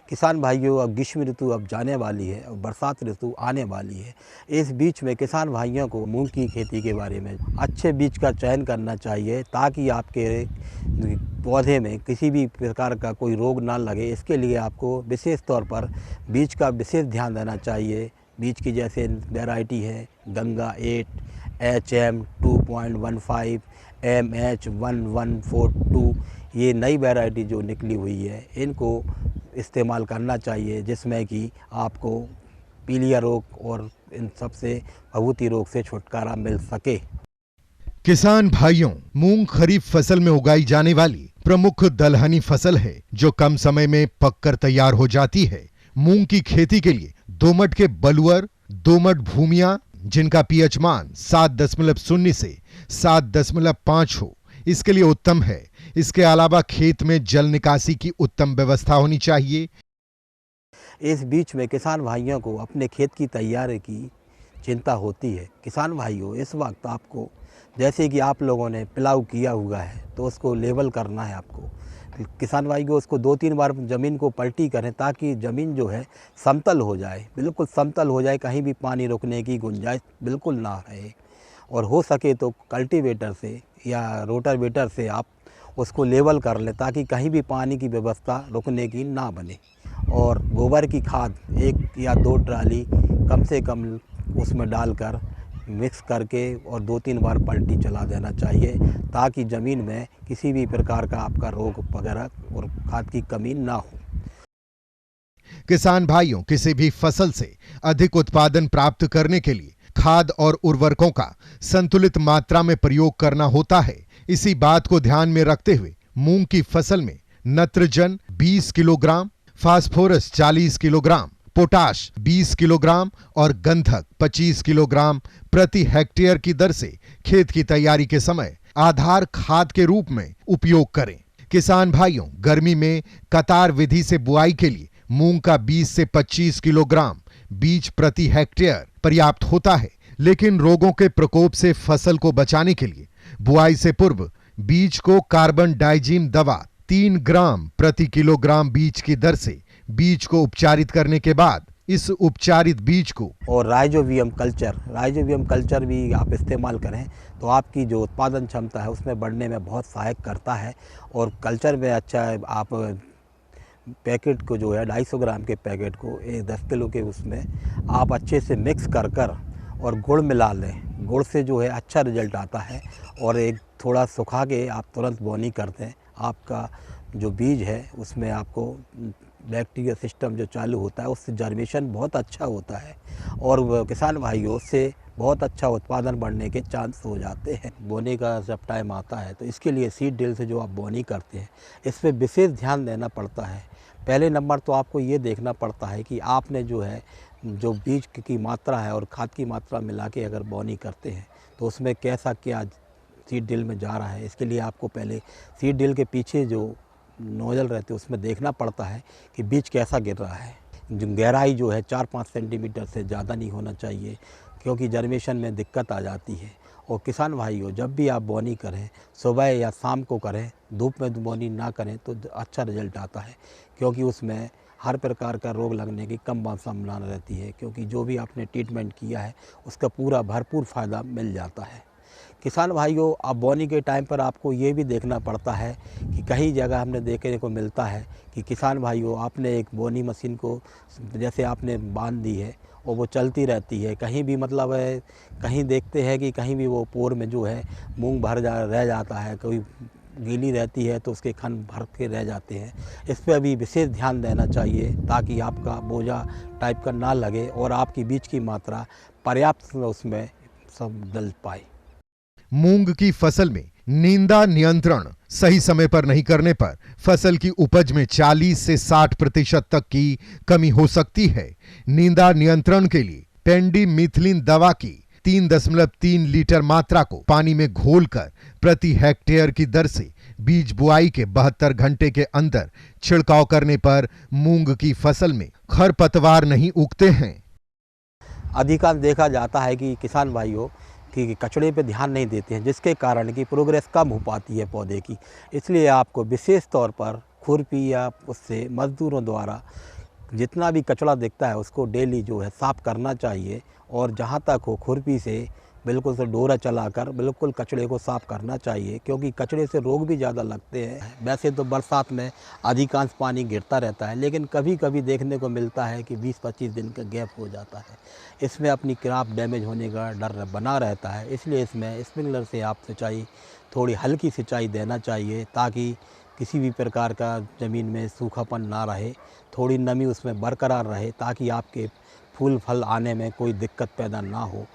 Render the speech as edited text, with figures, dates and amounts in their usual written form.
किसान भाइयों, अब ग्रीष्म ऋतु अब जाने वाली है और बरसात ऋतु आने वाली है। इस बीच में किसान भाइयों को मूंग की खेती के बारे में अच्छे बीज का चयन करना चाहिए ताकि आपके पौधे में किसी भी प्रकार का कोई रोग ना लगे। इसके लिए आपको विशेष तौर पर बीज का विशेष ध्यान देना चाहिए। बीज की जैसे वैरायटी है गंगा 8, HM 2.15, MH 1142, ये नई वैरायटी जो निकली हुई है इनको इस्तेमाल करना चाहिए, जिसमें कि आपको पीलिया रोग और इन सबसे फफूंदी रोग से छुटकारा मिल सके। किसान भाइयों, मूंग खरीफ फसल में उगाई जाने वाली प्रमुख दलहनी फसल है जो कम समय में पककर तैयार हो जाती है। मूंग की खेती के लिए दोमट के बलुअर दोमट भूमियां जिनका पीएच मान 7.0 से 7.5 हो, इसके लिए उत्तम है। इसके अलावा खेत में जल निकासी की उत्तम व्यवस्था होनी चाहिए। इस बीच में किसान भाइयों को अपने खेत की तैयारी की चिंता होती है। किसान भाइयों, इस वक्त आपको जैसे कि आप लोगों ने पिलाव किया हुआ है तो उसको लेवल करना है आपको। किसान भाई को उसको 2-3 बार ज़मीन को पलटी करें ताकि ज़मीन जो है समतल हो जाए, बिल्कुल समतल हो जाए, कहीं भी पानी रुकने की गुंजाइश बिल्कुल ना रहे। और हो सके तो कल्टीवेटर से या रोटावेटर से आप उसको लेवल कर लें ताकि कहीं भी पानी की व्यवस्था रुकने की ना बने। और गोबर की खाद 1 या 2 ट्राली कम से कम उसमें डालकर मिक्स करके और 2-3 बार पलटी चला देना चाहिए ताकि ज़मीन में किसी भी प्रकार का आपका रोग वगैरह और खाद की कमी ना हो। किसान भाइयों, किसी भी फसल से अधिक उत्पादन प्राप्त करने के लिए खाद और उर्वरकों का संतुलित मात्रा में प्रयोग करना होता है। इसी बात को ध्यान में रखते हुए मूंग की फसल में नत्रजन 20 kilogram, phosphorus 40 kilogram, potash 20 kilogram और गंधक 25 किलोग्राम प्रति हेक्टेयर की दर से खेत की तैयारी के समय आधार खाद के रूप में उपयोग करें। किसान भाइयों, गर्मी में कतार विधि से बुआई के लिए मूंग का 20 से 25 किलोग्राम बीज प्रति हेक्टेयर पर्याप्त होता है, लेकिन रोगों के प्रकोप से फसल को बचाने के लिए बुआई से पूर्व बीज को कार्बन डाइजीम दवा 3 ग्राम प्रति किलोग्राम बीज की दर से बीज को उपचारित करने के बाद इस उपचारित बीज को और राइजोबियम कल्चर भी आप इस्तेमाल करें तो आपकी जो उत्पादन क्षमता है उसमें बढ़ने में बहुत सहायक करता है। और कल्चर में अच्छा है, आप पैकेट को जो है 250 ग्राम के पैकेट को 10 किलो के उसमें आप अच्छे से मिक्स कर और गुड़ मिला लें। गुड़ से जो है अच्छा रिजल्ट आता है। और एक थोड़ा सुखा के आप तुरंत बोनी कर दें। आपका जो बीज है उसमें आपको बैक्टीरिया सिस्टम जो चालू होता है उससे जर्मेशन बहुत अच्छा होता है और किसान भाइयों उससे बहुत अच्छा उत्पादन बढ़ने के चांस हो जाते हैं। बोने का जब टाइम आता है तो इसके लिए सीड ड्रिल से जो आप बोनी करते हैं इस पर विशेष ध्यान देना पड़ता है। पहले नंबर तो आपको ये देखना पड़ता है कि आपने जो है जो बीज की मात्रा है और खाद की मात्रा मिला के अगर बोनी करते हैं तो उसमें कैसा क्या सीड ड्रिल में जा रहा है। इसके लिए आपको पहले सीड ड्रिल के पीछे जो नोजल रहते हैं उसमें देखना पड़ता है कि बीज कैसा गिर रहा है। जो गहराई जो है 4-5 सेंटीमीटर से ज़्यादा नहीं होना चाहिए क्योंकि जर्मेशन में दिक्कत आ जाती है। और किसान भाइयों, जब भी आप बोनी करें सुबह या शाम को करें, धूप में बोनी ना करें तो अच्छा रिजल्ट आता है क्योंकि उसमें हर प्रकार का रोग लगने की कम संभावना रहती है क्योंकि जो भी आपने ट्रीटमेंट किया है उसका पूरा भरपूर फ़ायदा मिल जाता है। किसान भाइयों, अब बोनी के टाइम पर आपको ये भी देखना पड़ता है कि कई जगह हमने देखने को मिलता है कि किसान भाइयों आपने एक बोनी मशीन को जैसे आपने बांध दी है और वो चलती रहती है, कहीं भी मतलब है कहीं देखते हैं कि कहीं भी वो पोर में जो है मूंग रह जाता है, कोई गीली रहती है तो उसके खन भर के रह जाते हैं। इस पर अभी विशेष ध्यान देना चाहिए ताकि आपका बोझा टाइप का ना लगे और आपकी बीज की मात्रा पर्याप्त उसमें सब डल पाए। मूंग की फसल में नींदा नियंत्रण सही समय पर नहीं करने पर फसल की उपज में 40 से 60% तक की कमी हो सकती है। नींदा नियंत्रण के लिए पेंडिमिथिलिन दवा की 3.3 लीटर मात्रा को पानी में घोलकर प्रति हेक्टेयर की दर से बीज बुआई के 72 घंटे के अंदर छिड़काव करने पर मूंग की फसल में खरपतवार नहीं उगते हैं। अधिकांश देखा जाता है कि किसान भाइयों कि कचड़े पे ध्यान नहीं देते हैं जिसके कारण की प्रोग्रेस कम हो पाती है पौधे की। इसलिए आपको विशेष तौर पर खुरपी या उससे मजदूरों द्वारा जितना भी कचरा दिखता है उसको डेली जो है साफ़ करना चाहिए, और जहाँ तक हो खुरपी से बिल्कुल से डोरा चलाकर बिल्कुल कचरे को साफ़ करना चाहिए, क्योंकि कचरे से रोग भी ज़्यादा लगते हैं। वैसे तो बरसात में अधिकांश पानी गिरता रहता है, लेकिन कभी कभी देखने को मिलता है कि 20-25 दिन का गैप हो जाता है। इसमें अपनी क्रॉप डैमेज होने का डर बना रहता है, इसलिए इसमें स्प्रिंकलर से आप सिंचाई थोड़ी हल्की सिंचाई देना चाहिए, ताकि किसी भी प्रकार का ज़मीन में सूखापन ना रहे, थोड़ी नमी उसमें बरकरार रहे, ताकि आपके फूल फल आने में कोई दिक्कत पैदा ना हो।